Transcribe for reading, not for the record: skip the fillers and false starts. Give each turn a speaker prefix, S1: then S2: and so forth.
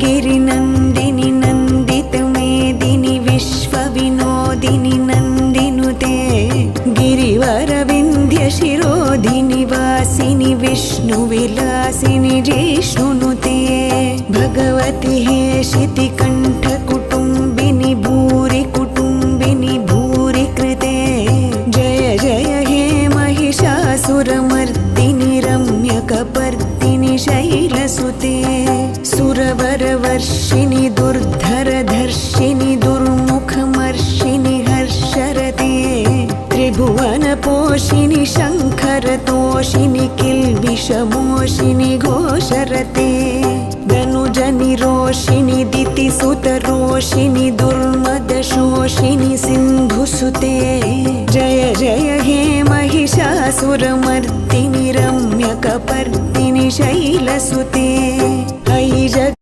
S1: गिरिनन्दिनि नन्दितमेदिनि विश्वविनोदिनि नन्दिनुते गिरिवरविन्ध्यशिरोधिनि वासिनि विष्णुविलासिनि जिष्णुनुते भगवति हेशितिकण्ठकुटुम्बिनि भूरि कुटुम्बिनि भूरि कृते जय जय हे महिषासुरमर्दिनि रम्यकपर्दिनि शैलसुते सुरवरवर्षिणि दुर्धरधर्षिणि दुर्मुखमर्षिणि हर्षरते त्रिभुवनपोषिणि शङ्खरतोषिणि किल्बिषमोषिणि घोषरते धनुजनिरोषिणि दितिसुतरोषिणि दुर्मदशोषिणि सिन्धुसुते जय जय हे महिषासुरमर्दिनि रम्यकपर्दिनि शैलसुते ऐ